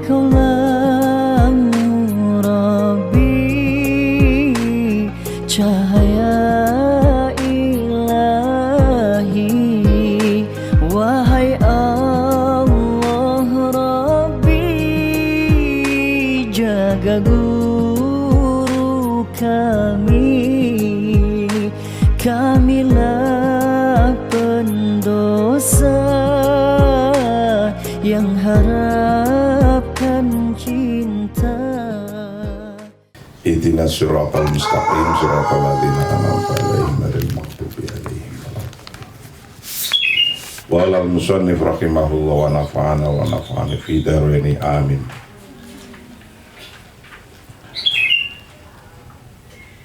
Kaulah Rabbi, cahaya ilahi. Wahai Allah Rabbi, jaga guru kamilah pendosa yang harapkan cinta. Ihdinas siratal mustaqim, siratal ladzina an'amta 'alaihim ghairil maghdubi 'alaihim waladdallin. Wal musannif rahimahullah wa nafa'ana fi daraini amin.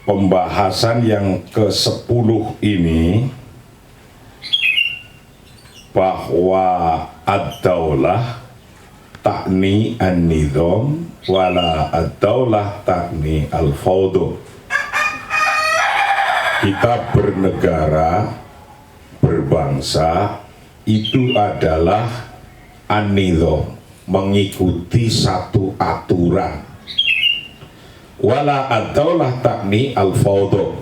Pembahasan yang ke-10 ini bahwa ad-daulah ta'ni an-nizam wala ad-daulah ta'ni al-fawdu. Kita bernegara, berbangsa itu adalah an-nizam, mengikuti satu aturan. Wala ad-daulah ta'ni al-fawdu,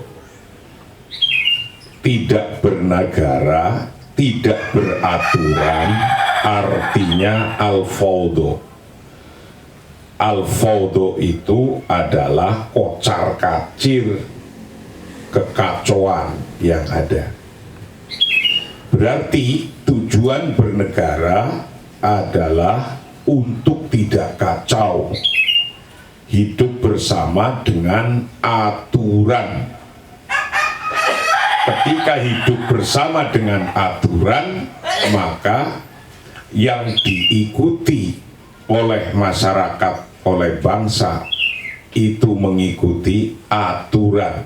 tidak bernegara, tidak beraturan, artinya al-fawdu. Al-fawdu itu adalah kocar-kacir, kekacauan yang ada. Berarti tujuan bernegara adalah untuk tidak kacau, hidup bersama dengan aturan. Ketika hidup bersama dengan aturan, maka yang diikuti oleh masyarakat, oleh bangsa itu mengikuti aturan.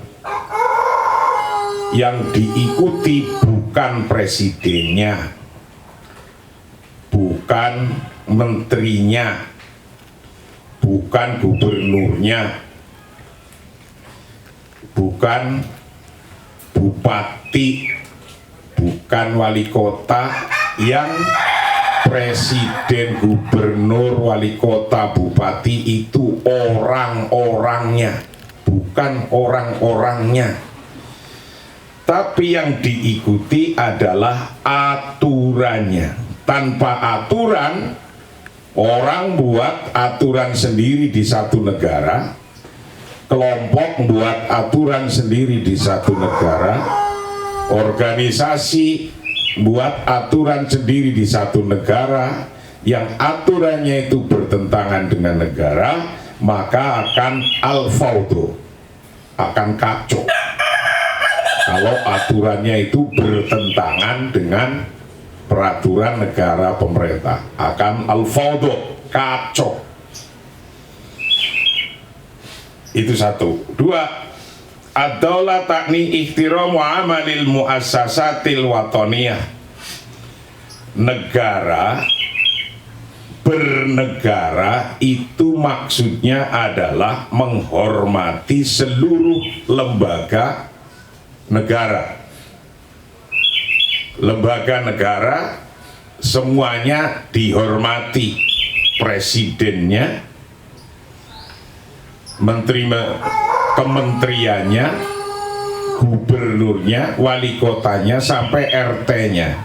Yang diikuti bukan presidennya, bukan menterinya, bukan gubernurnya, bukan bupati, bukan wali kota. Yang presiden, gubernur, wali kota, bupati itu orang-orangnya, bukan orang-orangnya. Tapi yang diikuti adalah aturannya. Tanpa aturan, orang buat aturan sendiri di satu negara, kelompok buat aturan sendiri di satu negara, organisasi buat aturan sendiri di satu negara, yang aturannya itu bertentangan dengan negara, maka akan al-fawdu, akan kacau. Kalau aturannya itu bertentangan dengan peraturan negara pemerintah, akan al-fawdu, kacau. Itu satu. Dua, ad-daulah ta'ni ihtiramu amalil muassasatil watoniyah. Negara, bernegara itu maksudnya adalah menghormati seluruh lembaga negara. Lembaga negara semuanya dihormati, presidennya, kementeriannya, gubernurnya, wali kotanya, sampai RT-nya.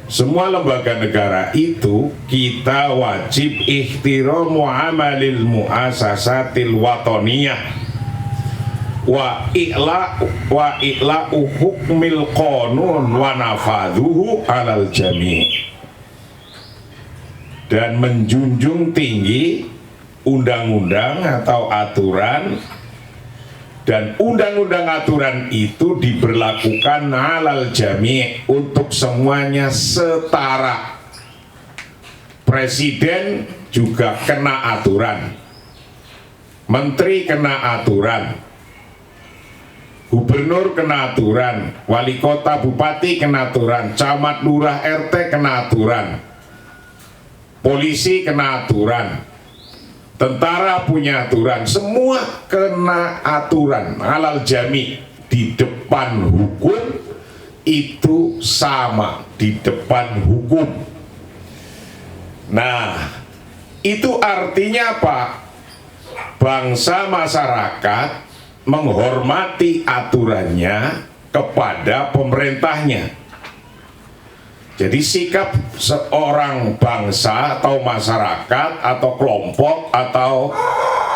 Semua lembaga negara itu kita wajib ihtiramu amalil muassasatil watoniyah wa i'la'u hukmil qanun wa nafadhuhu alal jami', dan menjunjung tinggi undang-undang atau aturan, dan undang-undang aturan itu diberlakukan alal jami', untuk semuanya setara. Presiden juga kena aturan, menteri kena aturan, gubernur kena aturan, wali kota, bupati kena aturan, camat, lurah, RT kena aturan, polisi kena aturan, tentara punya aturan, semua kena aturan alal jami. Di depan hukum itu sama, di depan hukum. Nah, Itu artinya apa? Bangsa masyarakat menghormati aturannya kepada pemerintahnya. Jadi sikap seorang bangsa atau masyarakat atau kelompok atau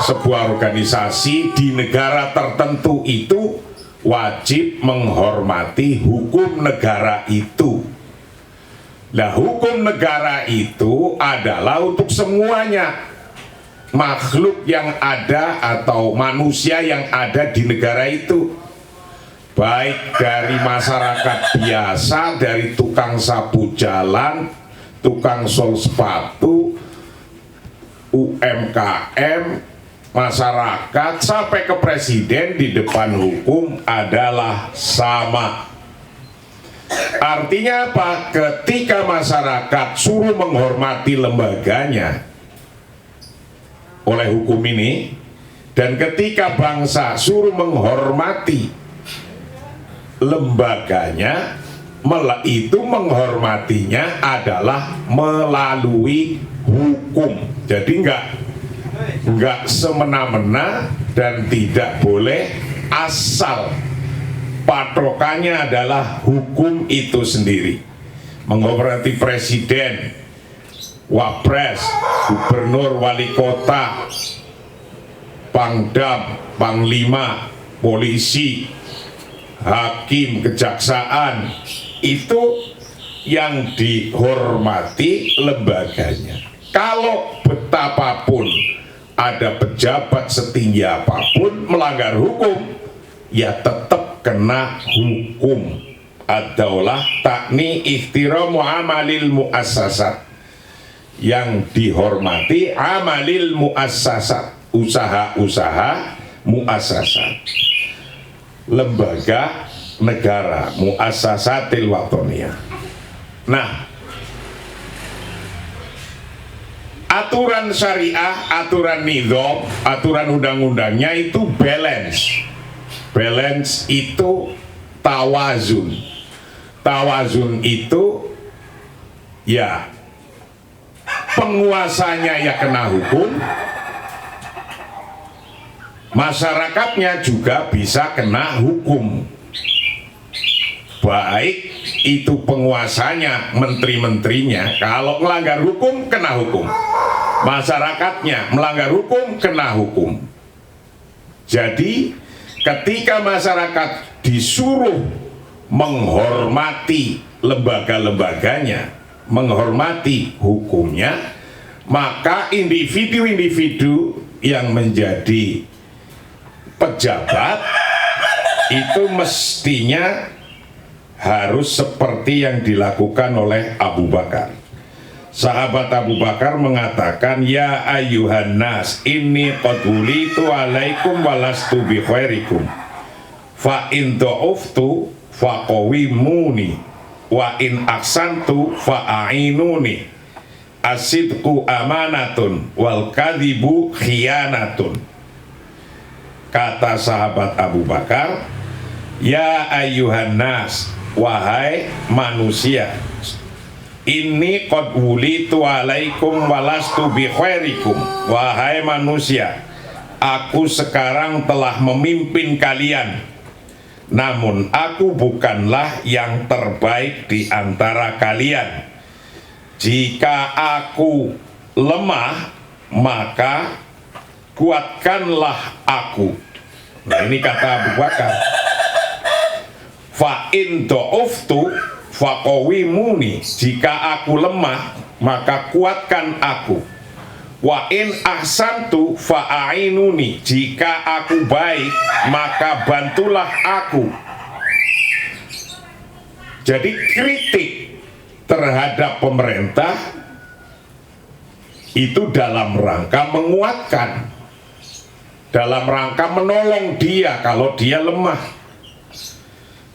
sebuah organisasi di negara tertentu itu wajib menghormati hukum negara itu. Nah, hukum negara itu adalah untuk semuanya makhluk yang ada atau manusia yang ada di negara itu, baik dari masyarakat biasa, dari tukang sapu jalan, tukang sol sepatu, UMKM, masyarakat, sampai ke presiden di depan hukum adalah sama. Artinya apa? Ketika masyarakat suruh menghormati lembaganya oleh hukum ini, dan ketika bangsa suruh menghormati lembaganya, itu menghormatinya adalah melalui hukum. Jadi enggak semena-mena dan tidak boleh asal. Patokannya adalah hukum itu sendiri. Menghormati presiden, wapres, gubernur, wali kota, pangdam, panglima, polisi, hakim, kejaksaan, itu yang dihormati lembaganya. Kalau betapapun ada pejabat setinggi apapun melanggar hukum, ya tetap kena hukum. Ad-daulah takni ihtiramu amalil muassasat. Yang dihormati amalil muassasat, usaha-usaha muassasat, lembaga negara, muassasatil watoniyah. Nah, aturan syariah, aturan nizam, aturan undang-undangnya itu balance. Balance itu tawazun. Tawazun itu ya penguasanya ya kena hukum, masyarakatnya juga bisa kena hukum. Baik itu penguasanya, menteri-menterinya, kalau melanggar hukum kena hukum, masyarakatnya melanggar hukum kena hukum. Jadi ketika masyarakat disuruh menghormati lembaga-lembaganya, menghormati hukumnya, maka individu-individu yang menjadi pejabat itu mestinya harus seperti yang dilakukan oleh Abu Bakar. Sahabat Abu Bakar mengatakan, ya ayyuhan nas, inni qad wulitu alaikum walastu bi khairikum. Fa in du'uftu faqawimuni wa in ahsantu fa'ainuni. Asidqu amanatun wal kadhibu khiyanatun. Kata sahabat Abu Bakar, ya ayyuhan nas, wahai manusia, ini qad wulitu alaikum walastu bi khairikum. Wahai manusia, aku sekarang telah memimpin kalian, namun aku bukanlah yang terbaik di antara kalian. Jika aku lemah, maka kuatkanlah aku. Nah, ini kata Abu Bakar. Fa in du'uftu faqawimuni, jika aku lemah maka kuatkan aku. Wa in ahsantu fa'ainuni, jika aku baik maka bantulah aku. Jadi kritik terhadap pemerintah itu dalam rangka menguatkan, dalam rangka menolong dia kalau dia lemah.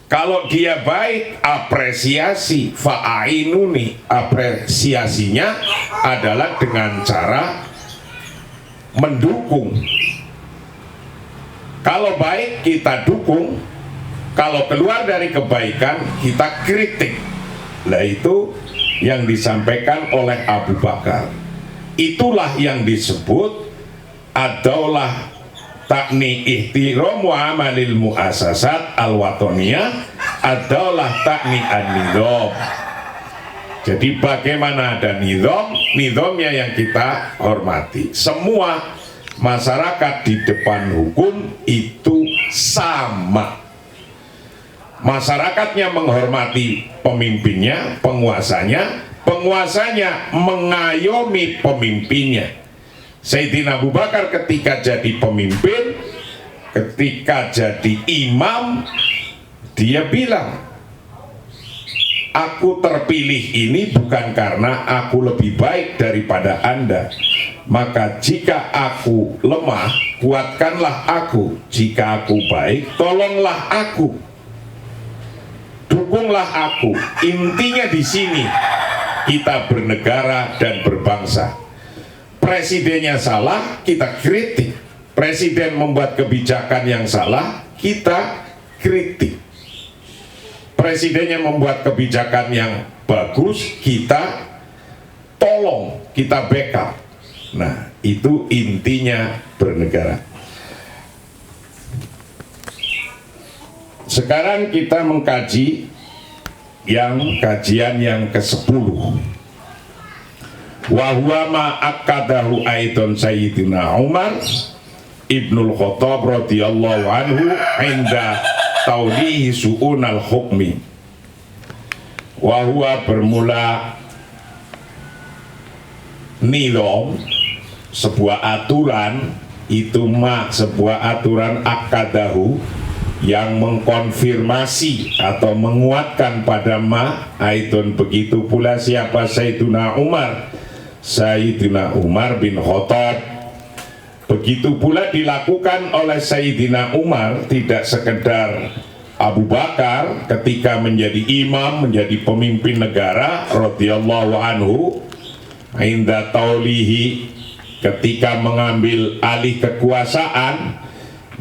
Kalau dia baik, apresiasi, fa'ainuni, apresiasinya adalah dengan cara mendukung. Kalau baik kita dukung, kalau keluar dari kebaikan kita kritik. Nah, itu yang disampaikan oleh Abu Bakar. itulah yang disebut adalah takni ihtiram wa amalil muasasat al-watoniyah adalah takni an-nizam. Jadi bagaimana ada nizamnya yang kita hormati. Semua masyarakat di depan hukum itu sama. Masyarakatnya menghormati pemimpinnya, penguasanya, penguasanya mengayomi pemimpinnya. Sayyidina Abu Bakar ketika jadi pemimpin, ketika jadi imam, dia bilang, aku terpilih ini bukan karena aku lebih baik daripada Anda. Maka jika aku lemah, kuatkanlah aku. Jika aku baik, tolonglah aku. Dukunglah aku. Intinya di sini kita bernegara dan berbangsa. Presidennya salah, kita kritik. Presiden membuat kebijakan yang salah, kita kritik. Presidennya membuat kebijakan yang bagus, kita tolong, kita backup. Nah, itu intinya bernegara. Sekarang kita mengkaji kajian yang ke-10. Wa huwa ma akkadahu aidan Sayyidina Umar Ibnul Khattab radhiyallahu anhu inda taulihi su'unal hukmi. Wa huwa bermula nizam, sebuah aturan, itu sebuah aturan akkadahu yang mengkonfirmasi atau menguatkan pada aidon. Begitu pula siapa Sayyidina Umar bin Khattab. Begitu pula dilakukan oleh Sayyidina Umar, tidak sekedar Abu Bakar ketika menjadi imam, menjadi pemimpin negara radhiyallahu anhu, inda taulihi ketika mengambil alih kekuasaan,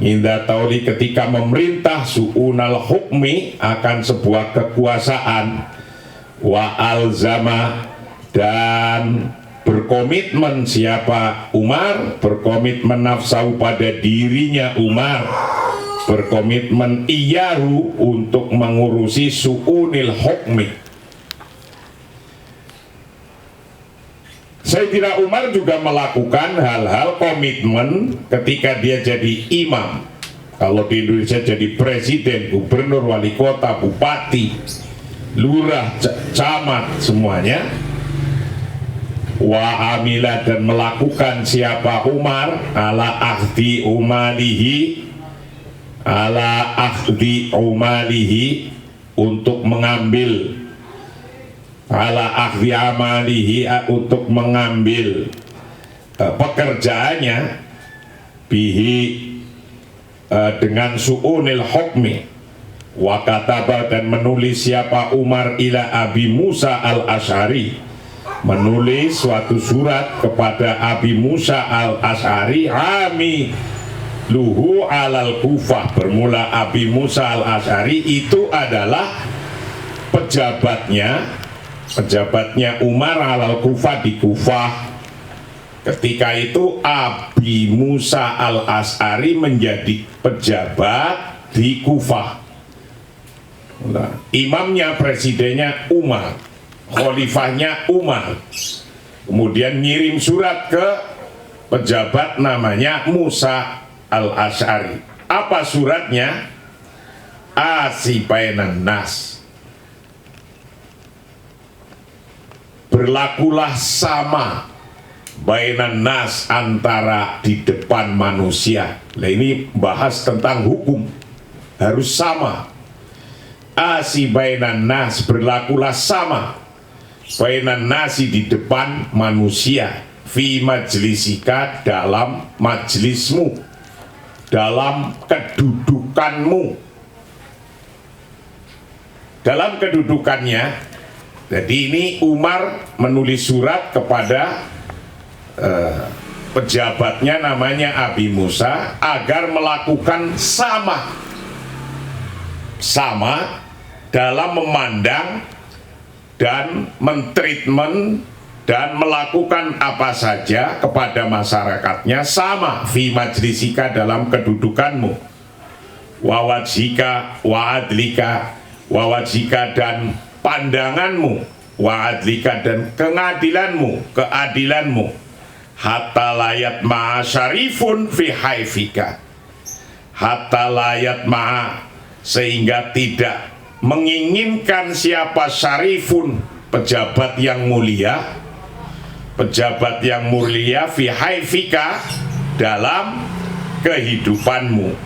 inda tauli ketika memerintah su'unal hukmi akan sebuah kekuasaan, wa alzama dan berkomitmen siapa Umar, berkomitmen nafsu pada dirinya Umar, berkomitmen iyahu untuk mengurusi su'unil hukmi. Sayyidina Umar juga melakukan hal-hal komitmen ketika dia jadi imam. Kalau di Indonesia jadi presiden, gubernur, wali kota, bupati, lurah, camat, semuanya. Wa amila dan melakukan siapa Umar ala akhdi umalihi untuk mengambil ala akhdi amalihi untuk mengambil pekerjaannya bihi dengan su'unil hukmi. Wa kataba dan menulis siapa Umar ila Abi Musa al-Asy'ari, menulis suatu surat kepada Abi Musa al-Asy'ari ami luhu alal Kufah. Bermula Abi Musa al-Asy'ari itu adalah pejabatnya Umar alal Kufah di Kufah. Ketika itu Abi Musa al-Asy'ari menjadi pejabat di Kufah. Nah, imamnya, presidennya Umar, khalifahnya Umar. Kemudian ngirim surat ke pejabat namanya Musa al-Asy'ari. Apa suratnya? Asibainan nas, berlakulah sama bainan nas, antara di depan manusia. Nah, ini bahas tentang hukum, harus sama. Asibainan nas, berlakulah sama bainan nasi, di depan manusia, fi majlisika, dalam majlismu, dalam kedudukanmu, dalam kedudukannya. Jadi ini Umar menulis surat kepada pejabatnya namanya Abi Musa agar melakukan sama dalam memandang dan mentreatment dan melakukan apa saja kepada masyarakatnya sama fi majlisika dalam kedudukanmu, wawajika wa'adlika, wawajika dan pandanganmu, wa'adlika dan keadilanmu, hatta layat ma'a syarifun fi haifika, hatta layat ma'a, sehingga tidak menginginkan siapa syarifun, pejabat yang mulia fi haifika, dalam kehidupanmu.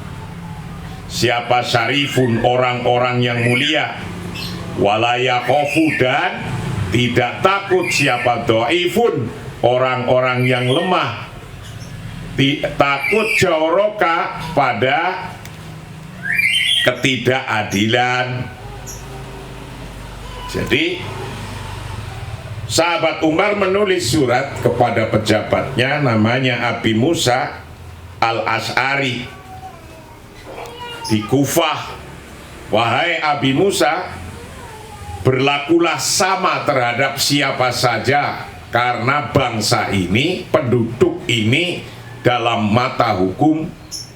Siapa syarifun, orang-orang yang mulia, walayakhofu, dan tidak takut siapa dhaifun, orang-orang yang lemah, takut jawroka pada ketidakadilan. Jadi sahabat Umar menulis surat kepada pejabatnya, namanya Abi Musa Al-Asy'ari di Kufah. Wahai Abi Musa, berlakulah sama terhadap siapa saja, karena bangsa ini, penduduk ini dalam mata hukum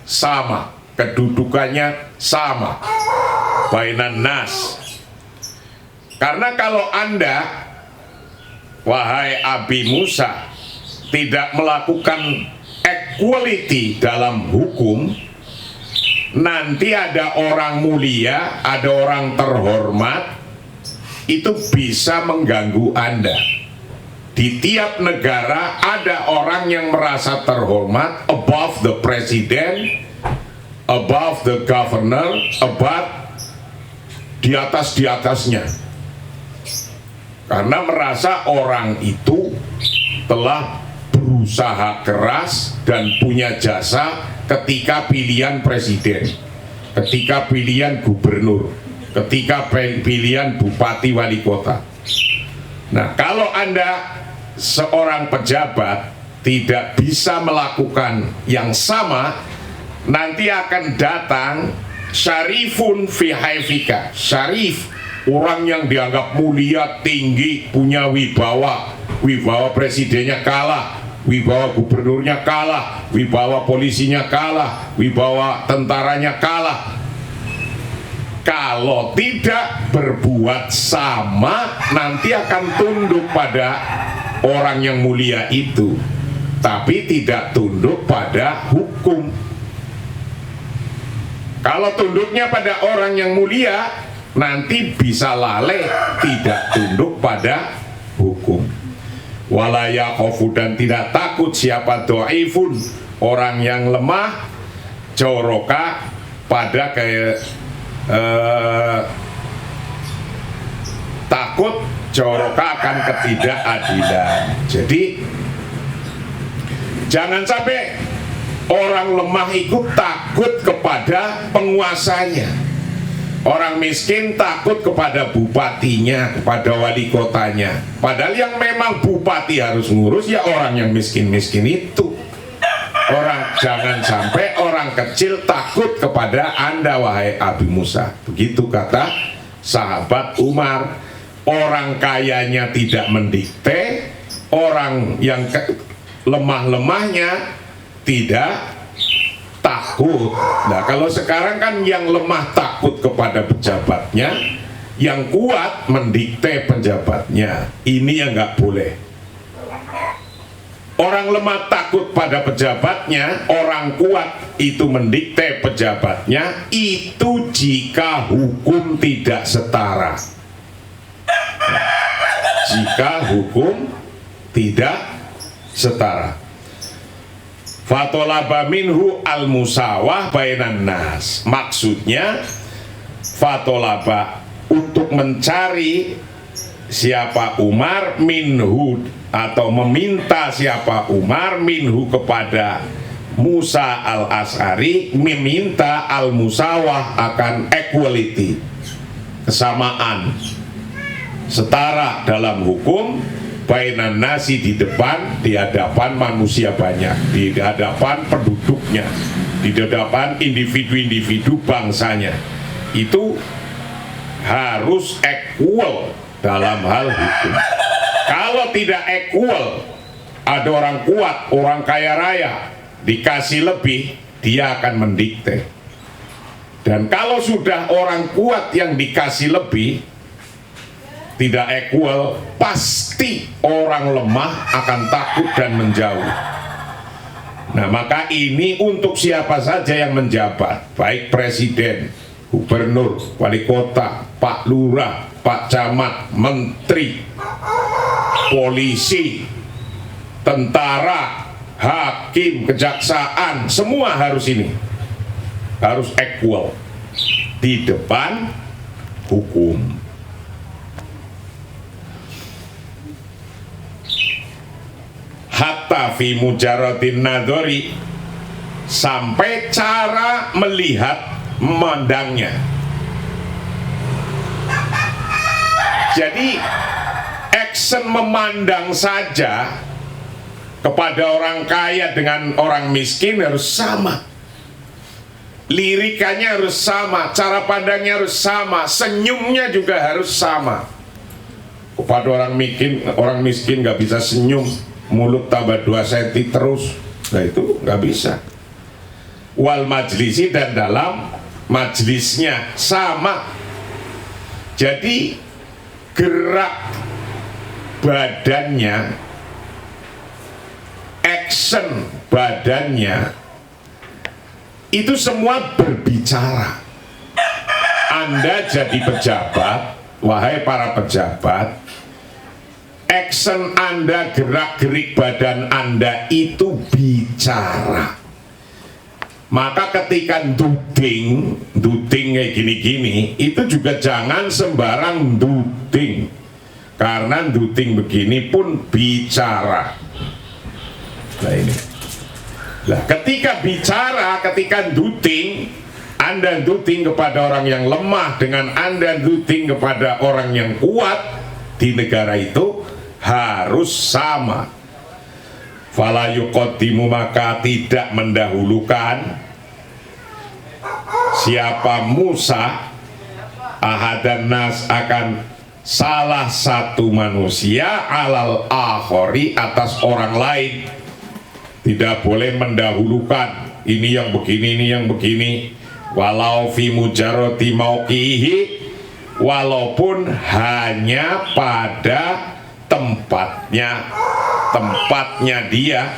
sama, kedudukannya sama, bainan nas. Karena kalau Anda, wahai Abi Musa, tidak melakukan equality dalam hukum, nanti ada orang mulia, ada orang terhormat, itu bisa mengganggu Anda. Di tiap negara ada orang yang merasa terhormat, above the president, above the governor, above, di atasnya, karena merasa orang itu telah berusaha keras dan punya jasa ketika pilihan presiden, ketika pilihan gubernur, ketika pilihan bupati wali kota. Nah, kalau Anda seorang pejabat tidak bisa melakukan yang sama, nanti akan datang syarifun fi haifika, syarif, orang yang dianggap mulia, tinggi, punya wibawa presidennya kalah, wibawa gubernurnya kalah, wibawa polisinya kalah, wibawa tentaranya kalah. Kalau tidak berbuat sama, nanti akan tunduk pada orang yang mulia itu, tapi tidak tunduk pada hukum. Kalau tunduknya pada orang yang mulia, nanti bisa lalai, tidak tunduk pada hukum. Walayakhofu, dan tidak takut siapa dhaifun, orang yang lemah, joroka, pada takut joroka akan ketidakadilan. Jadi jangan sampai orang lemah itu takut kepada penguasanya, orang miskin takut kepada bupatinya, kepada wali kotanya, padahal yang memang bupati harus ngurus ya orang yang miskin-miskin itu. Jangan sampai orang kecil takut kepada Anda, wahai Abi Musa. Begitu kata sahabat Umar. Orang kayanya tidak mendikte, orang yang lemah-lemahnya tidak takut. Nah, kalau sekarang kan yang lemah takut kepada pejabatnya, yang kuat mendikte pejabatnya. Ini yang nggak boleh. Orang lemah takut pada pejabatnya, orang kuat itu mendikte pejabatnya. Itu jika hukum tidak setara. Jika hukum tidak setara. Fatolaba minhu al-musawah bainan nas. Maksudnya fatolaba, untuk mencari siapa Umar, minhu, atau meminta siapa Umar, minhu, kepada Musa al-Asy'ari, meminta al-musawah, akan equality, kesamaan, setara dalam hukum, bainan nasi, di hadapan manusia banyak, di hadapan penduduknya, di hadapan individu-individu bangsanya. Itu harus equal dalam hal hukum. Kalau tidak equal, ada orang kuat, orang kaya raya, dikasih lebih, dia akan mendikte. Dan kalau sudah orang kuat yang dikasih lebih, tidak equal, pasti orang lemah akan takut dan menjauh. Nah, maka ini untuk siapa saja yang menjabat, baik presiden, gubernur, wali kota, pak lurah, pak camat, menteri, polisi, tentara, hakim, kejaksaan, semua harus ini, harus equal di depan hukum. Hatta fi mujaradin nadhari, sampai cara melihat memandangnya. Jadi action memandang saja kepada orang kaya dengan orang miskin harus sama, lirikannya harus sama, cara pandangnya harus sama, senyumnya juga harus sama. Kepada orang miskin nggak bisa senyum, mulut tambah 2 cm terus, nah itu nggak bisa. Wal majlisi, dan dalam majlisnya sama. Jadi gerak badannya, action badannya, itu semua berbicara. Anda jadi pejabat, wahai para pejabat, action Anda, gerak-gerik badan Anda itu bicara. Maka ketika duding kayak gini-gini, itu juga jangan sembarang duding, karena duding begini pun bicara. Nah ini, nah ketika bicara, ketika duding, Anda duding kepada orang yang lemah dengan Anda duding kepada orang yang kuat di negara itu harus sama. Fala yuqaddimu, maka tidak mendahulukan siapa Musa ahadan nas, akan salah satu manusia, alal akhori, atas orang lain. Tidak boleh mendahulukan ini yang begini, ini yang begini, walau fi mujarrati mauqihi, walaupun hanya pada tempatnya dia,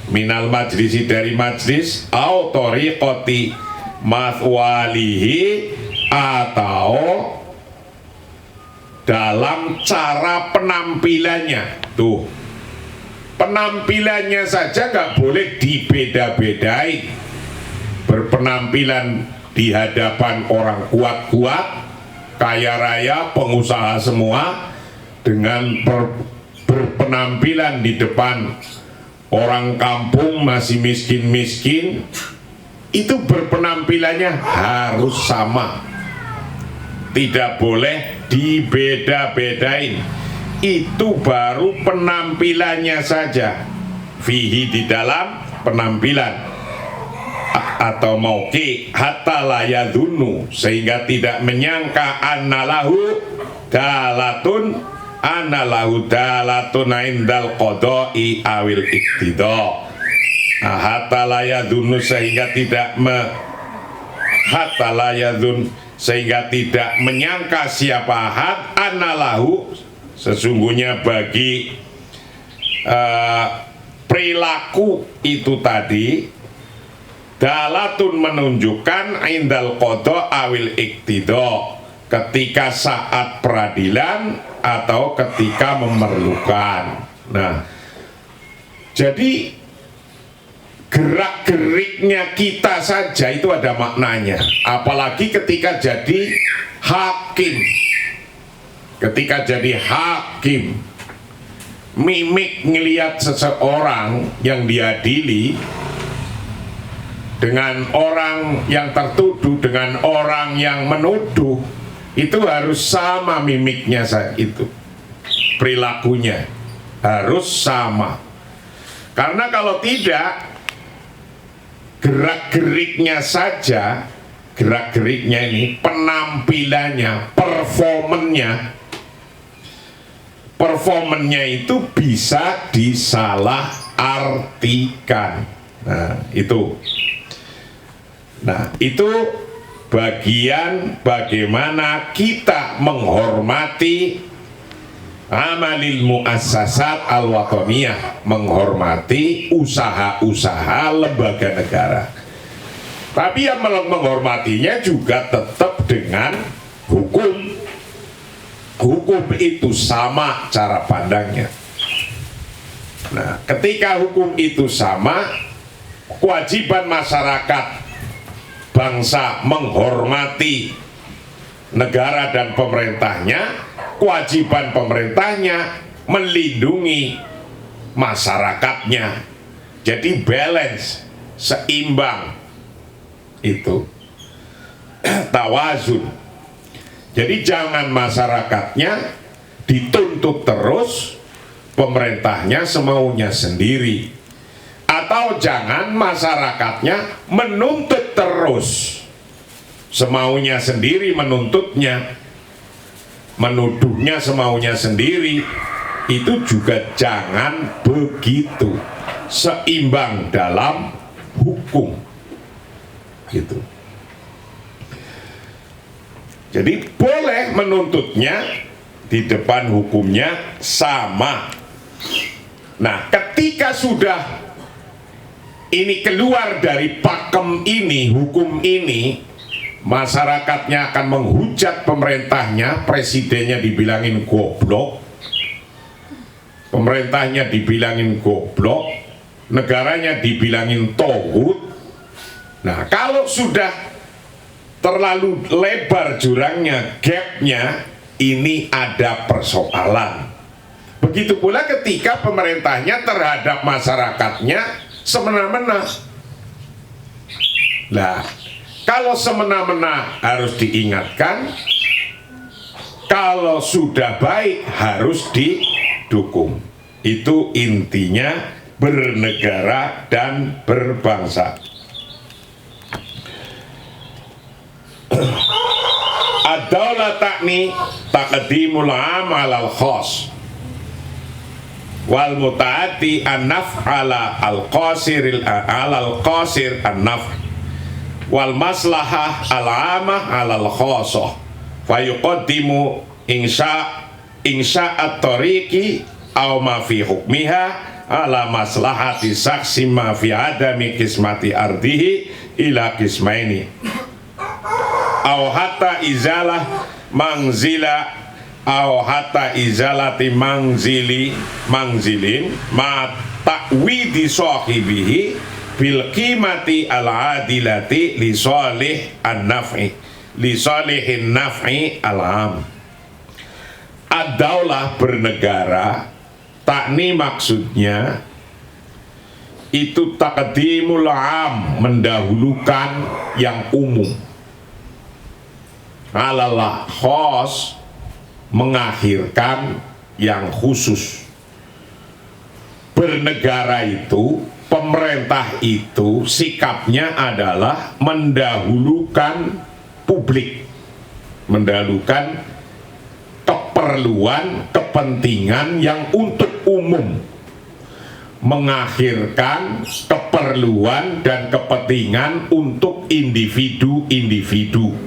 minal majlisi, dari majlis, au tariqati mathwalihi, atau dalam cara penampilannya. Tuh, penampilannya saja nggak boleh dibeda-bedain. Berpenampilan di hadapan orang kuat-kuat, kaya raya, pengusaha semua, dengan berpenampilan di depan orang kampung masih miskin-miskin, itu berpenampilannya harus sama, tidak boleh dibeda-bedain. Itu baru penampilannya saja, fihi, di dalam penampilan, atau mauqi, hatta la yadhunnu, sehingga tidak menyangka annalahu dalatun, anallahu dalatun indal qada'i awil iktidha. Hatta la yadhunnu, sehingga tidak hatta la yadhun, sehingga tidak menyangka siapa had anallahu, sesungguhnya bagi perilaku itu tadi, dalatun, menunjukkan, indal qada awil iktidha, ketika saat peradilan atau ketika memerlukan. Nah, jadi gerak-geriknya kita saja itu ada maknanya, apalagi ketika jadi hakim. Ketika jadi hakim, mimik ngelihat seseorang yang diadili dengan orang yang tertuduh, dengan orang yang menuduh, itu harus sama mimiknya, itu perilakunya harus sama. Karena kalau tidak, gerak-geriknya saja, gerak-geriknya ini, penampilannya, performanya, performanya itu bisa disalah artikan. Nah, itu bagian bagaimana kita menghormati amalil muassasat al-wataniyah, menghormati usaha-usaha lembaga negara. Tapi yang menghormatinya juga tetap dengan hukum. Hukum itu sama cara pandangnya. Nah, ketika hukum itu sama, kewajiban masyarakat bangsa menghormati negara dan pemerintahnya, kewajiban pemerintahnya melindungi masyarakatnya. Jadi balance, seimbang itu. Tawazun. Jadi jangan masyarakatnya dituntut terus, pemerintahnya semaunya sendiri. Atau jangan masyarakatnya menuntut terus, semaunya sendiri menuntutnya, menuduhnya semaunya sendiri. Itu juga jangan begitu. Seimbang dalam hukum. Gitu. Jadi boleh menuntutnya, di depan hukumnya sama. Nah, ketika sudah ini keluar dari pakem ini, hukum ini, masyarakatnya akan menghujat pemerintahnya, presidennya dibilangin goblok, pemerintahnya dibilangin goblok, negaranya dibilangin tohut. Nah, kalau sudah terlalu lebar jurangnya, gapnya, ini ada persoalan. Begitu pula ketika pemerintahnya terhadap masyarakatnya semena-mena. Nah, kalau semena-mena harus diingatkan, kalau sudah baik harus didukung. Itu intinya bernegara dan berbangsa. Ad-daulah takni taqdimul 'am 'alal khas wal mutaati an-naf'ala al-qasir al-qasir an-naf' wal maslahah al-'amah 'alal khasah fa yuqaddimu insya at-tariqi aw ma fi hukmiha ala maslahati saksi ma fi adami kismati ardihi ila kismaini aw hatta izalah mangzila aw hatta izalati mangzilin ma ta'widi sahibihi bil qimati al adilati li salih an-naf'i li salihin naf'i al-am. Ad-daulah bernegara, takni maksudnya itu taqdimul 'am, mendahulukan yang umum, alalah khos, mengakhirkan yang khusus. Bernegara itu, pemerintah itu sikapnya adalah mendahulukan publik, mendahulukan keperluan, kepentingan yang untuk umum, mengakhirkan keperluan dan kepentingan untuk individu-individu.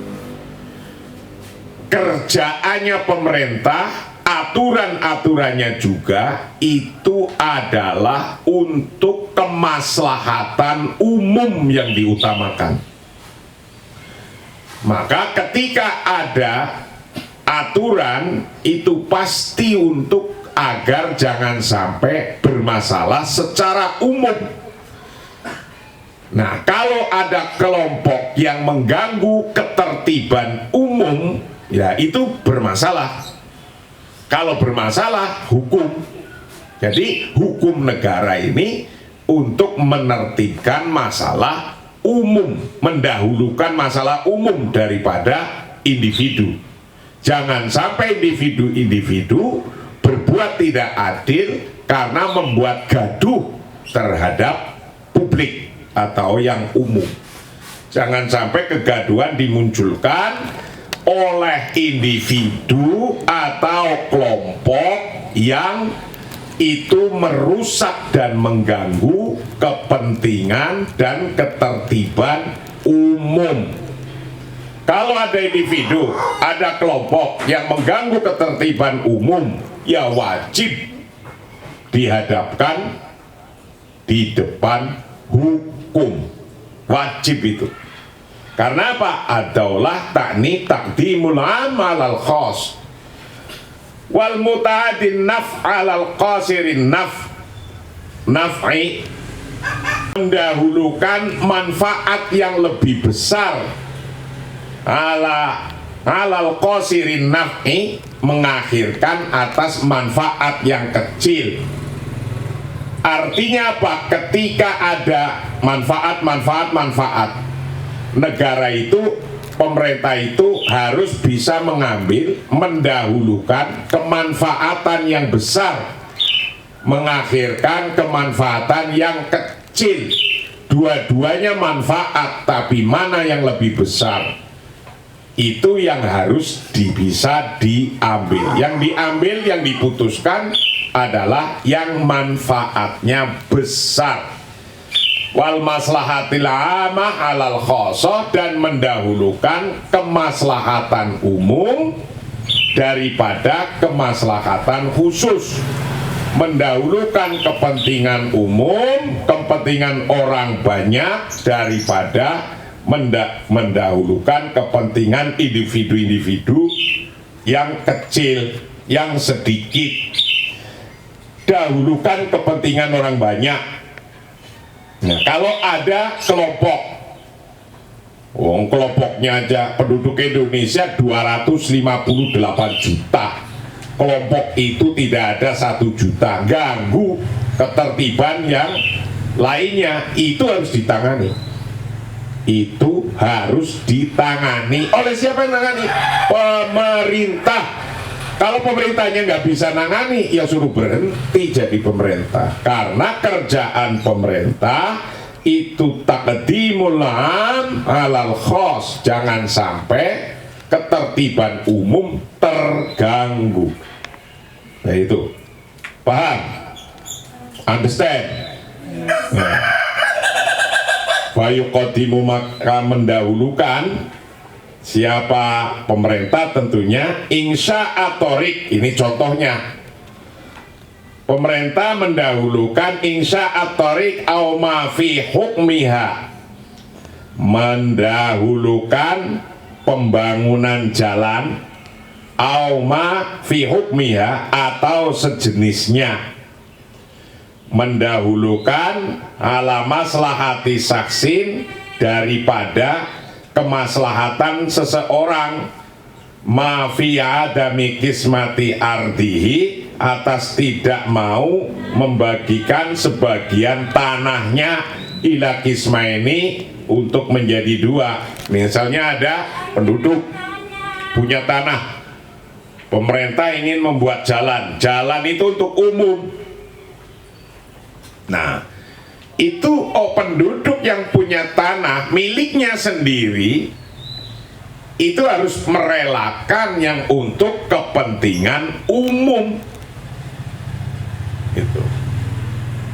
Kerjaannya pemerintah, aturan-aturannya juga itu adalah untuk kemaslahatan umum yang diutamakan. Maka ketika ada aturan itu pasti untuk agar jangan sampai bermasalah secara umum. Nah, kalau ada kelompok yang mengganggu ketertiban umum, ya itu bermasalah. Kalau bermasalah, hukum. Jadi hukum negara ini untuk menertibkan masalah umum, mendahulukan masalah umum daripada individu. Jangan sampai individu-individu berbuat tidak adil karena membuat gaduh terhadap publik atau yang umum. Jangan sampai kegaduhan dimunculkan oleh individu atau kelompok yang itu merusak dan mengganggu kepentingan dan ketertiban umum. Kalau ada individu, ada kelompok yang mengganggu ketertiban umum, ya wajib dihadapkan di depan hukum. Wajib itu. Karena apa? Ad-daulah ta'ni taqdimul 'am 'alal khas wal muta'addin naf' 'alal qasirin naf'i, mendahulukan manfaat yang lebih besar alal qasirin naf'i, mengakhirkan atas manfaat yang kecil. Artinya apa? Ketika ada manfaat, negara itu, pemerintah itu harus bisa mengambil, mendahulukan kemanfaatan yang besar, mengakhirkan kemanfaatan yang kecil. Dua-duanya manfaat, tapi mana yang lebih besar? Itu yang harus bisa diambil. Yang diambil, yang diputuskan adalah yang manfaatnya besar. Wal maslahatil amah 'alal khosoh, dan mendahulukan kemaslahatan umum daripada kemaslahatan khusus. Mendahulukan kepentingan umum, kepentingan orang banyak daripada mendahulukan kepentingan individu-individu yang kecil, yang sedikit. Dahulukan kepentingan orang banyak. Nah, kalau ada kelompok, kelompoknya aja penduduk Indonesia 258 juta. Kelompok itu tidak ada 1 juta, ganggu ketertiban yang lainnya, itu harus ditangani. Itu harus ditangani. Oleh siapa yang nangani? Pemerintah. Kalau pemerintahnya nggak bisa nangani, ya suruh berhenti jadi pemerintah. Karena kerjaan pemerintah itu taqdimul 'am 'alal khas. Jangan sampai ketertiban umum terganggu. Nah itu, paham? Understand? Nah. Fayuqadimu, maka mendahulukan siapa? Pemerintah tentunya. Insya'atorik, ini contohnya. Pemerintah mendahulukan insya'atorik au ma fi hukmiha, mendahulukan pembangunan jalan au ma fi hukmiha, atau sejenisnya. Mendahulukan ala maslahati saksin, daripada kemaslahatan seseorang, ma fi adami kismati ardihi, atas tidak mau membagikan sebagian tanahnya, ila kisma ini, untuk menjadi 2. Misalnya ada penduduk punya tanah, pemerintah ingin membuat jalan itu untuk umum. Nah, itu penduduk yang punya tanah miliknya sendiri, itu harus merelakan yang untuk kepentingan umum. Gitu.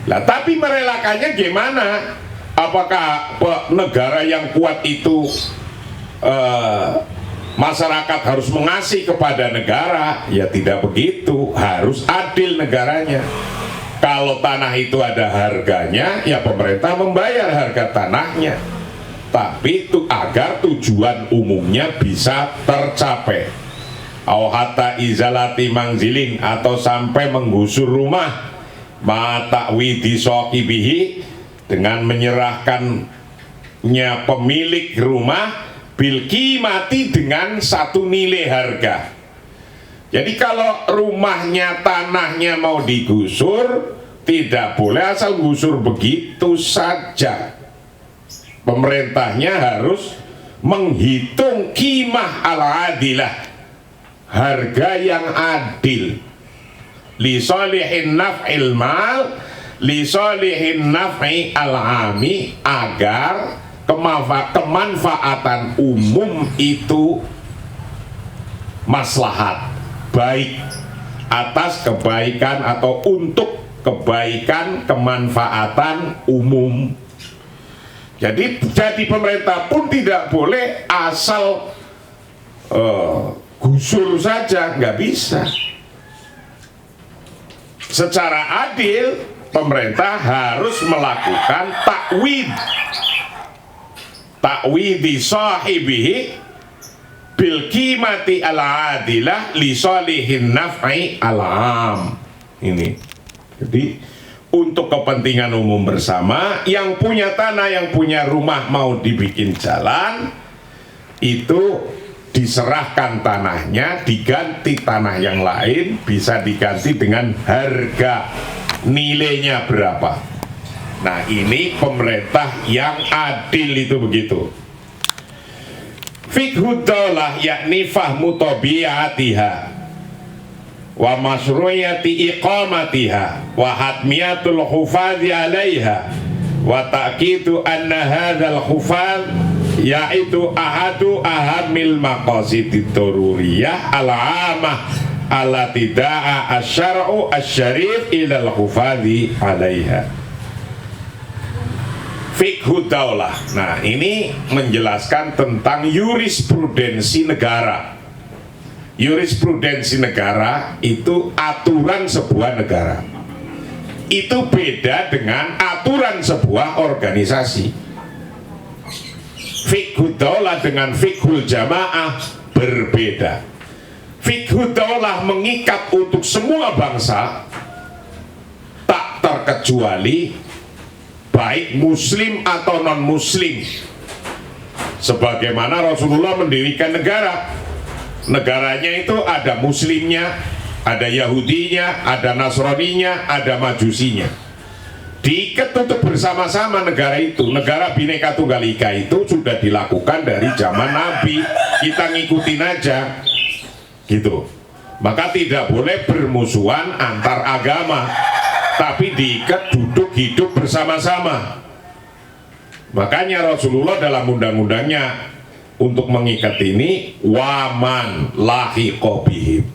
Lah, tapi merelakannya gimana? Apakah negara yang kuat itu masyarakat harus mengasihi kepada negara? Ya tidak begitu, harus adil negaranya. Kalau tanah itu ada harganya, ya pemerintah membayar harga tanahnya. Tapi itu agar tujuan umumnya bisa tercapai. Au hatta izalati mangzilin, atau sampai menggusur rumah, mata'widi soqibihi, dengan menyerahkannya pemilik rumah, bil qimati, dengan satu nilai harga. Jadi kalau rumahnya, tanahnya mau digusur, tidak boleh asal gusur begitu saja. Pemerintahnya harus menghitung qimah al-adilah, harga yang adil, li sholihin naf'il mal, li sholihin naf'i al-ami, agar kemanfaatan umum itu maslahat, baik. atas kebaikan atau untuk kebaikan kemanfaatan umum. Jadi pemerintah pun tidak boleh asal gusur saja, nggak bisa. Secara adil pemerintah harus melakukan takwidi sahibihi bil qimati al-adilah li sholihin naf'i al-am. Ini. Jadi untuk kepentingan umum bersama, yang punya tanah, yang punya rumah mau dibikin jalan, itu diserahkan tanahnya, diganti tanah yang lain, bisa diganti dengan harga nilainya berapa. Nah, ini pemerintah yang adil itu begitu. Fiqhud daulah yakni fahmu tabiatiha wa masru'iyati iqamatiha wa hatmiyatul hufadhi alaiha wa ta'kidu anna hadzal hufadh yaitu ahadu ahamil maqasidid daruriyah al-amah allati da'a asy-syar'u asy-syarif ilal hufadhi alaiha. Fiqhud daulah. Nah, ini menjelaskan tentang jurisprudensi negara. Jurisprudensi negara itu aturan sebuah negara. Itu beda dengan aturan sebuah organisasi. Fiqhud daulah dengan fiqhul jamaah berbeda. Fiqhud daulah mengikat untuk semua bangsa, tak terkecuali baik muslim atau non muslim. Sebagaimana Rasulullah mendirikan negara, negaranya itu ada muslimnya, ada Yahudinya, ada Nasraninya, ada Majusinya. Diikat untuk bersama-sama negara itu. Negara Bhinneka Tunggal Ika itu sudah dilakukan dari zaman Nabi. Kita ngikutin aja, gitu. Maka tidak boleh bermusuhan antar agama, tapi diikat duduk hidup bersama-sama. Makanya Rasulullah dalam undang-undangnya untuk mengikat ini, waman lahiqa bihim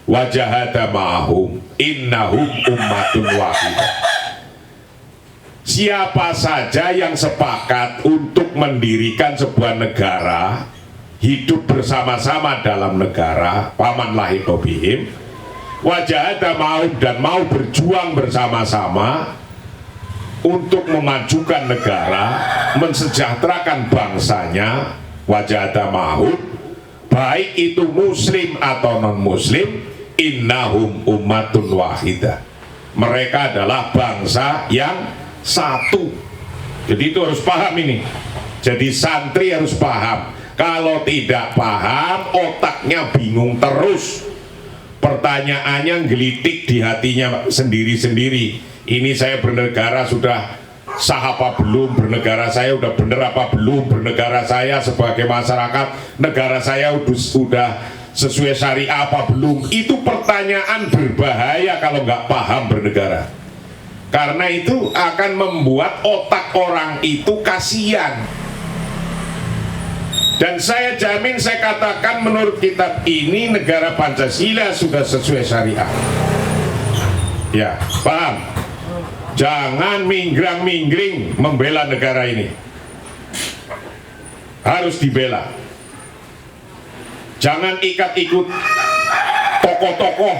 wajahada ma'hum innahum ummatun wahidah. Siapa saja yang sepakat untuk mendirikan sebuah negara, hidup bersama-sama dalam negara, waman lahiqa bihim wajahada ma'hum, dan mau berjuang bersama-sama untuk memajukan negara, mensejahterakan bangsanya, wajahada ma'hum, baik itu muslim atau non muslim, innahum ummatun wahidah, mereka adalah bangsa yang satu. Jadi itu harus paham ini. Jadi santri harus paham. Kalau tidak paham, otaknya bingung terus, pertanyaannya gelitik di hatinya sendiri-sendiri. Ini saya bernegara sudah sah apa belum, bernegara saya udah bener apa belum, bernegara saya sebagai masyarakat, negara saya sudah sesuai syariah apa belum. Itu pertanyaan berbahaya kalau nggak paham bernegara, karena itu akan membuat otak orang itu kasihan. Dan saya jamin, saya katakan menurut kitab ini, negara Pancasila sudah sesuai syariah. Ya, paham? Jangan minggrang-minggring membela negara ini. Harus dibela. Jangan ikut-ikut tokoh-tokoh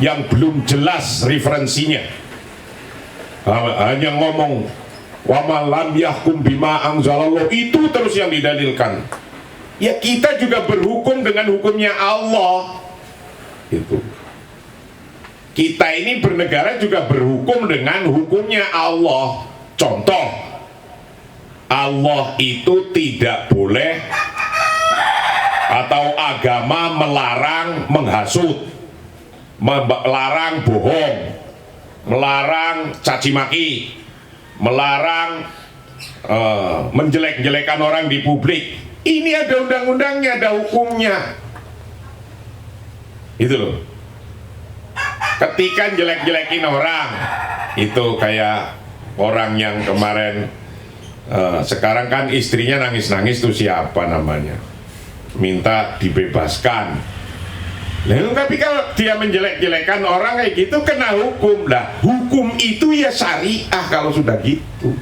yang belum jelas referensinya. Hanya ngomong wa ma lam yahkum bima anzalallah, itu terus yang didalilkan. Ya, kita juga berhukum dengan hukumnya Allah. Itu. Kita ini bernegara juga berhukum dengan hukumnya Allah. Contoh, Allah itu tidak boleh atau agama melarang menghasut, melarang bohong, melarang caci maki, melarang menjelek-jelekan orang di publik. Ini ada undang-undangnya, ada hukumnya. Itu loh. Ketika jelek-jelekin orang, itu kayak orang yang kemarin sekarang kan istrinya nangis-nangis, tuh siapa namanya, minta dibebaskan. Tapi kalau dia menjelek-jelekan orang kayak gitu kena hukum. Lah, hukum itu ya syariah kalau sudah gitu.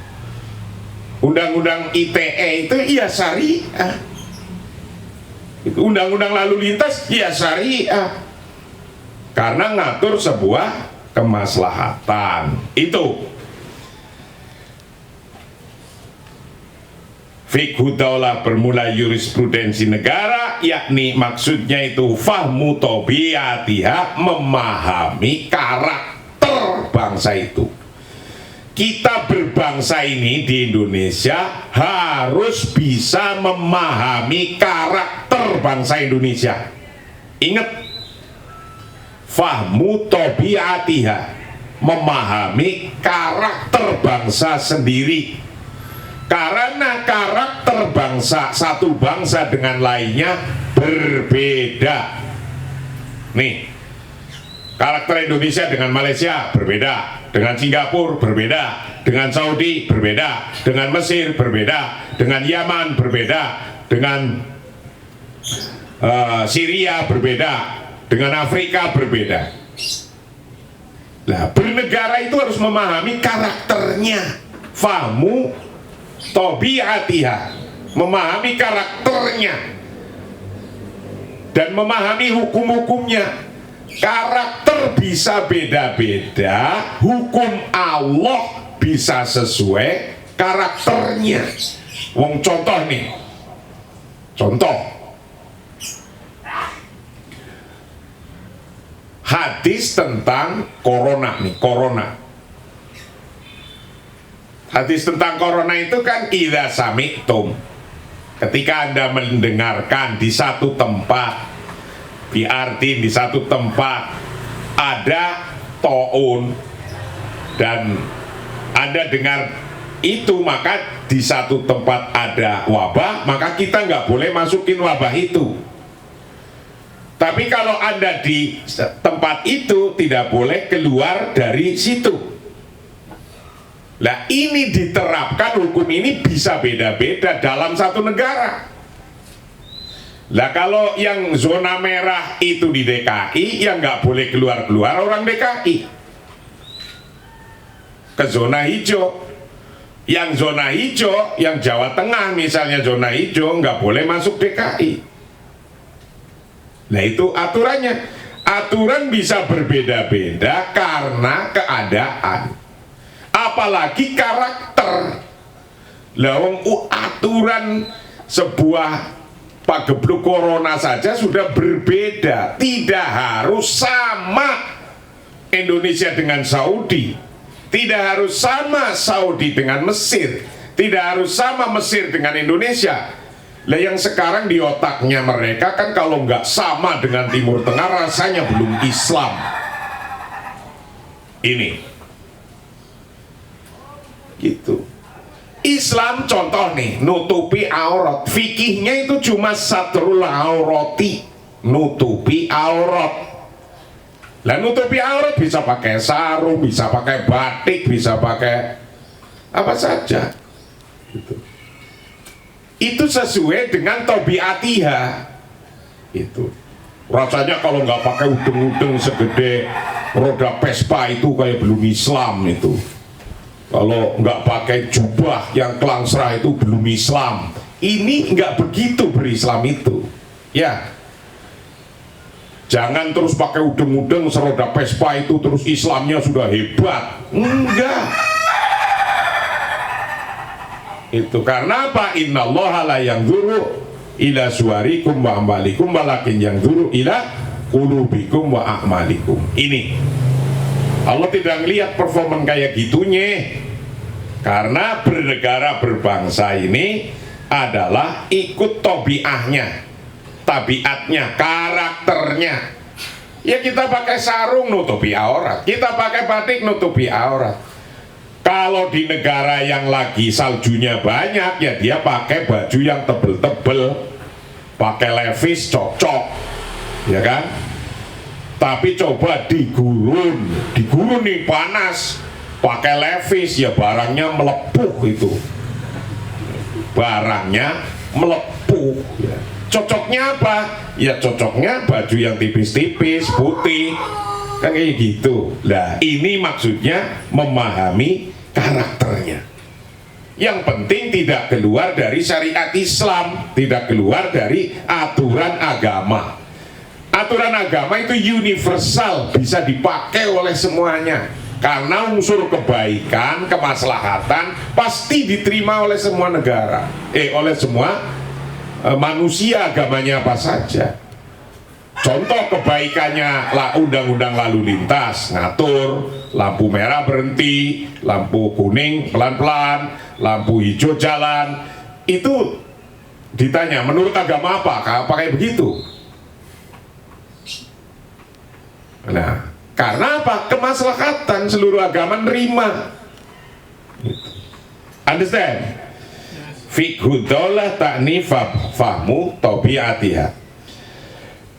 Undang-undang ITE itu ya syariah. Undang-undang lalu lintas ya syariah. Karena ngatur sebuah kemaslahatan. Itu fikih daulah bermula jurisprudensi negara, yakni maksudnya itu fahmu tabiatiha, memahami karakter bangsa itu. Kita berbangsa ini di Indonesia harus bisa memahami karakter bangsa Indonesia. Ingat, fahmu tabiatiha, memahami karakter bangsa sendiri. Karena karakter bangsa, satu bangsa dengan lainnya berbeda. Nih, karakter Indonesia dengan Malaysia berbeda, dengan Singapura berbeda, dengan Saudi berbeda, dengan Mesir berbeda, dengan Yaman berbeda, dengan Syria berbeda, dengan Afrika berbeda. Nah, bernegara itu harus memahami karakternya. Fahmu tabiatiha, memahami karakternya dan memahami hukum-hukumnya. Karakter bisa beda-beda, hukum Allah bisa sesuai karakternya. Wong contoh nih, contoh hadis tentang corona nih, corona. Hadis tentang corona itu kan idza sami'tum, ketika Anda mendengarkan di satu tempat, berarti di satu tempat ada taun dan Anda dengar itu, maka di satu tempat ada wabah, maka kita nggak boleh masukin wabah itu. Tapi kalau Anda di tempat itu tidak boleh keluar dari situ. Nah, ini diterapkan, hukum ini bisa beda-beda dalam satu negara. Nah, kalau yang zona merah itu di DKI, yang nggak boleh keluar-keluar orang DKI ke zona hijau. Yang zona hijau, yang Jawa Tengah misalnya zona hijau, nggak boleh masuk DKI. Nah, itu aturannya. Aturan bisa berbeda-beda karena keadaan, apalagi karakter. Lawang aturan sebuah pagebluk corona saja sudah berbeda. Tidak harus sama Indonesia dengan Saudi, tidak harus sama Saudi dengan Mesir, tidak harus sama Mesir dengan Indonesia. Lah, yang sekarang di otaknya mereka kan kalau nggak sama dengan Timur Tengah rasanya belum Islam. Ini gitu. Islam contoh nih, nutupi aurat. Fikihnya itu cuma satrul aurati, nutupi aurat. Lah, nutupi aurat bisa pakai sarung, bisa pakai batik, bisa pakai apa saja gitu. Itu sesuai dengan tabiatiha. Itu rasanya kalau nggak pakai udeng-udeng segede roda Vespa itu kayak belum Islam itu. Kalau nggak pakai jubah yang kelangsrah itu belum Islam. Ini nggak begitu berislam itu, ya. Jangan terus pakai udeng-udeng seroda Vespa itu terus Islamnya sudah hebat. Enggak. Itu karena apa? Innallaha la yanzuru ila suwarikum wa amwalikum walakin yanzuru ila qulubikum wa a'malikum. Ini Allah tidak ngelihat performan kayak gitunya. Karena bernegara berbangsa ini adalah ikut tabiatnya, karakternya. Ya, kita pakai sarung nutupi aurat, kita pakai batik nutupi aurat. Kalau di negara yang lagi saljunya banyak, ya dia pakai baju yang tebel-tebel, pakai levis cocok, ya kan? Tapi coba di gurun nih panas, pakai levis, ya barangnya melepuh itu, barangnya melepuh. Ya. Cocoknya apa? Ya cocoknya baju yang tipis-tipis, putih, kan kayak gitu. Nah, ini maksudnya memahami karakternya. Yang penting tidak keluar dari syariat Islam, tidak keluar dari aturan agama. Aturan agama itu universal, bisa dipakai oleh semuanya. Karena unsur kebaikan, kemaslahatan pasti diterima oleh semua negara, oleh semua manusia, agamanya apa saja. Contoh kebaikannya undang-undang lalu lintas, ngatur lampu merah berhenti, lampu kuning pelan-pelan, lampu hijau jalan. Itu ditanya menurut agama apa kayak begitu. Nah, karena apa? Kemaslahatan, seluruh agama nerima. Understand? Fikhu daulah takni fahmu tabiatiha.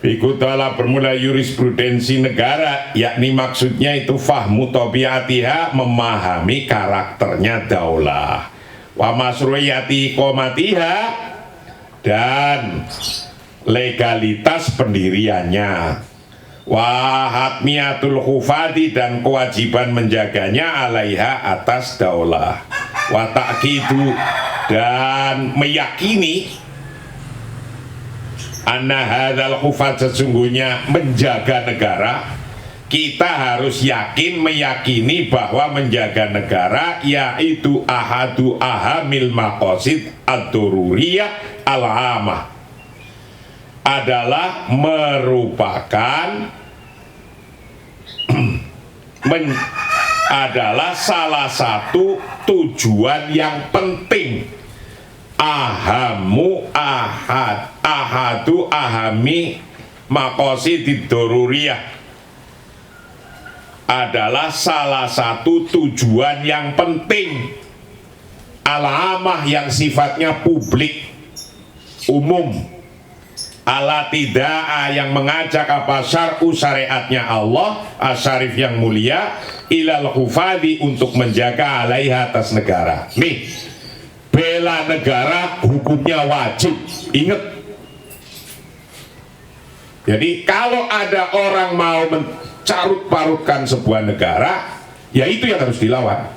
Fikhu daulah bermula jurisprudensi negara, yakni maksudnya itu fahmu tabiatiha, memahami karakternya daulah. Wa masruiyati qomatiha, dan legalitas pendiriannya. Wa hatmiyatul khufadi, dan kewajiban menjaganya alaiha, atas daulah. Wa ta'kidu, dan meyakini anna hadzal khufat, sesungguhnya menjaga negara. Kita harus yakin, meyakini bahwa menjaga negara yaitu ahadu ahamil maqasid ad-dururiyah al-amah, adalah merupakan adalah salah satu tujuan yang penting. Ahadu ahami maqasidid dururiyah, adalah salah satu tujuan yang penting, alamah, yang sifatnya publik, umum, ala tidak, yang mengajak apa syar'u, syariatnya Allah asyarif yang mulia, ilal hufadi, untuk menjaga alaiha, atas negara. Nih, bela negara hukumnya wajib, ingat. Jadi kalau ada orang mau mencarut-parutkan sebuah negara, ya itu yang harus dilawan.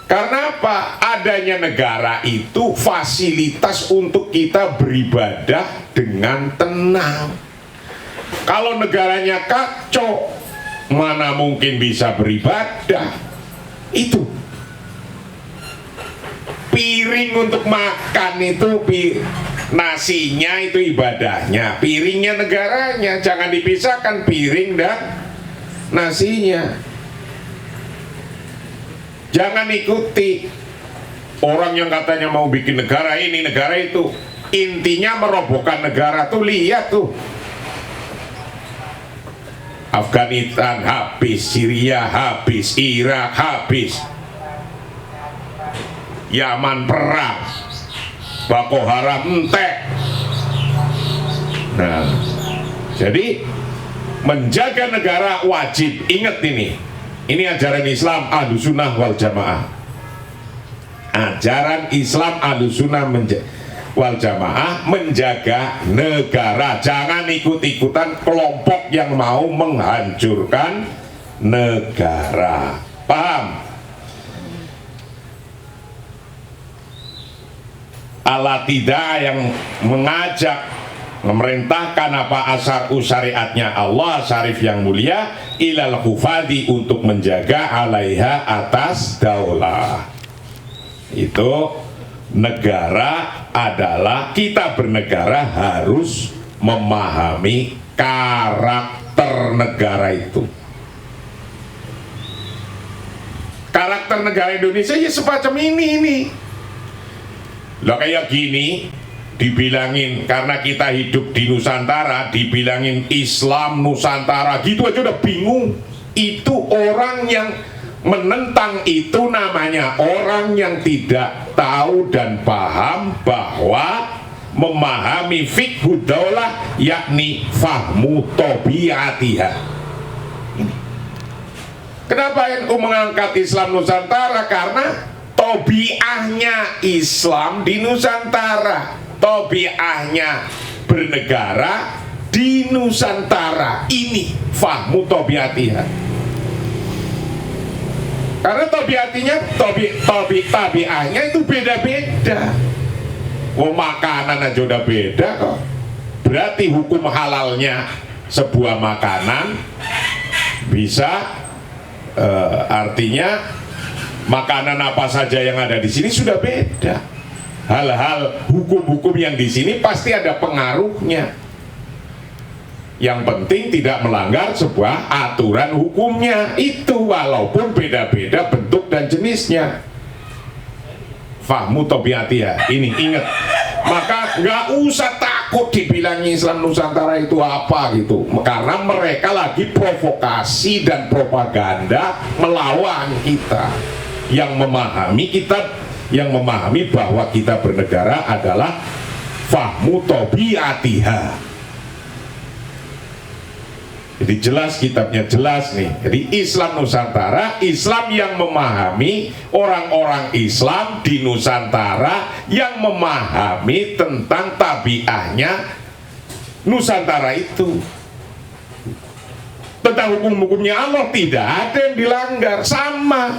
Karena apa? Adanya negara itu fasilitas untuk kita beribadah dengan tenang. Kalau negaranya kacau, mana mungkin bisa beribadah? Itu piring untuk makan itu, nasinya itu ibadahnya, piringnya negaranya. Jangan dipisahkan piring dan nasinya. Jangan ikuti orang yang katanya mau bikin negara ini, negara itu, intinya merobohkan negara tuh. Lihat tuh, Afghanistan habis, Syria habis, Irak habis, Yaman perang, Boko Haram entek. Nah, jadi menjaga negara wajib. Ingat ini ajaran Islam Ahlussunnah wal Jamaah. Ajaran Islam Ahlussunnah wal Jamaah menjaga negara. Jangan ikut-ikutan kelompok yang mau menghancurkan negara. Paham? Allah tidak yang mengajak, memerintahkan apa asar syariatnya Allah syarif yang mulia, ilal hufadi, untuk menjaga alaiha, atas daulah. Itu negara adalah, kita bernegara harus memahami karakter negara itu. Karakter negara Indonesia ya semacam ini. Lah kayak gini dibilangin, karena kita hidup di Nusantara, dibilangin Islam Nusantara gitu aja udah bingung. Itu orang yang menentang itu namanya orang yang tidak tahu dan paham bahwa memahami fiqhu daulah, yakni fahmu tabiatiha. Kenapa NU mengangkat Islam Nusantara? Karena tabiahnya Islam di Nusantara. tabiahnya bernegara di Nusantara. Ini fahmu tabiatiha. Karena tabiahnya itu beda-beda. Makanan aja udah beda kok. Berarti hukum halalnya sebuah makanan bisa artinya makanan apa saja yang ada di sini sudah beda. Hal-hal hukum-hukum yang di sini pasti ada pengaruhnya. Yang penting tidak melanggar sebuah aturan hukumnya itu, walaupun beda-beda bentuk dan jenisnya. Fahmu tabiatiha. Ini ingat. Maka nggak usah takut dibilang Islam Nusantara itu apa gitu, karena mereka lagi provokasi dan propaganda melawan kita yang memahami bahwa kita bernegara adalah fahmu tabiatiha. Jadi jelas, kitabnya jelas nih. Jadi Islam Nusantara, Islam yang memahami, orang-orang Islam di Nusantara yang memahami tentang tabiahnya Nusantara itu. Tentang hukum-hukumnya Allah tidak ada yang dilanggar, sama.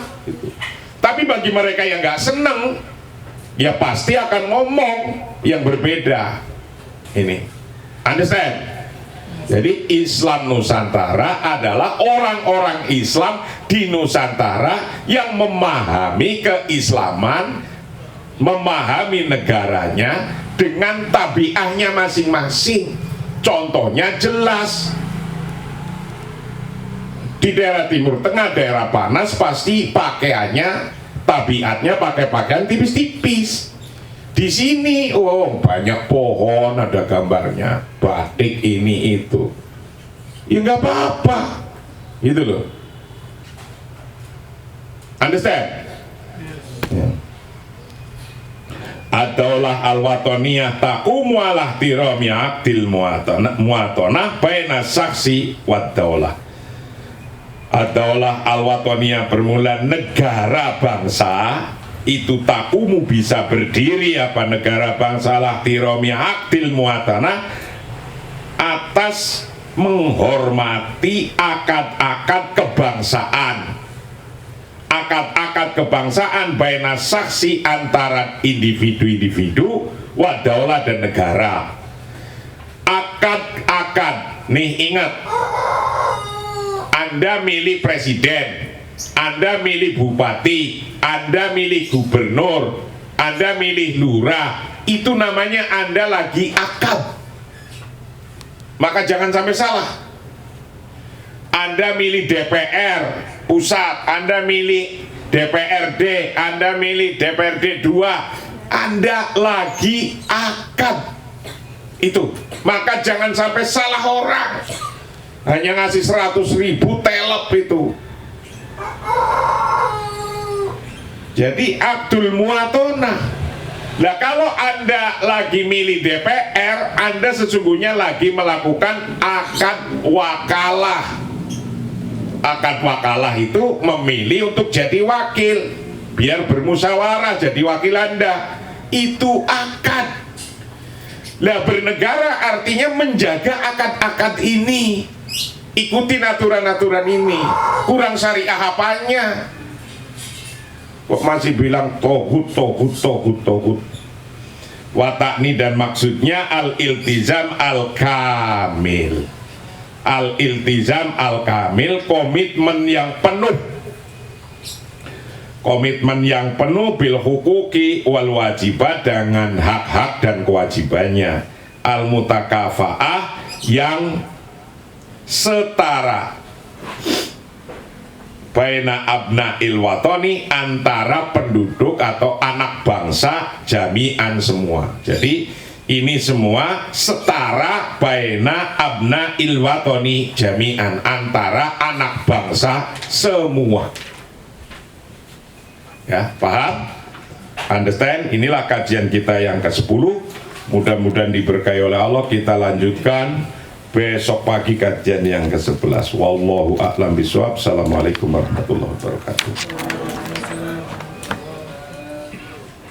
Tapi bagi mereka yang nggak seneng, ya pasti akan ngomong yang berbeda. Ini, understand? Jadi Islam Nusantara adalah orang-orang Islam di Nusantara yang memahami keislaman, memahami negaranya dengan tabiahnya masing-masing. Contohnya jelas. Di daerah Timur Tengah, daerah panas, pasti pakaiannya, tabiatnya pakai pakaian tipis-tipis. Di sini, banyak pohon, ada gambarnya, batik ini itu. Ya nggak apa-apa, gitu loh. Understand? Ya. Adaulah al-watoniyah taqumu ala ihtirami aqdil muatonah baina saksi wad daulah. Adaulah al-watoniyah bermula negara bangsa itu takumu bisa berdiri apa negara bangsa lah tiromi aktil muatana atas menghormati akad-akad kebangsaan, akad-akad kebangsaan baina saksi antara individu-individu wadaulah dan negara. Akad-akad nih, ingat, Anda milih presiden, Anda milih bupati, Anda milih gubernur, Anda milih lurah, itu namanya Anda lagi akad. Maka jangan sampai salah. Anda milih DPR pusat, Anda milih DPRD, Anda milih DPRD 2, Anda lagi akad. Itu. Maka jangan sampai salah orang. Hanya ngasih 100.000 telep itu. Jadi Abdul Muatonah. Nah, kalau Anda lagi milih DPR, Anda sesungguhnya lagi melakukan akad wakalah. Akad wakalah itu memilih untuk jadi wakil, biar bermusyawarah jadi wakil Anda. Itu akad. Nah, bernegara artinya menjaga akad-akad ini. Ikutin aturan-aturan ini. Kurang syariah apanya? Kok masih bilang tohut. Watakni dan maksudnya al-iltizam al-kamil. Al-iltizam al-kamil, komitmen yang penuh. Komitmen yang penuh bil hukuki wal wajibat, dengan hak-hak dan kewajibannya. Al-mutakafa'ah, yang setara. Baina abna'il watoni, antara penduduk atau anak bangsa jami'an semua. Jadi ini semua setara baina abna'il watoni jami'an, antara anak bangsa semua. Ya, paham? Understand? Inilah kajian kita yang ke-10. Mudah-mudahan diberkahi oleh Allah. Kita lanjutkan besok pagi kajian yang ke-11. Wallahu a'lam bishawab. Assalamualaikum warahmatullahi wabarakatuh.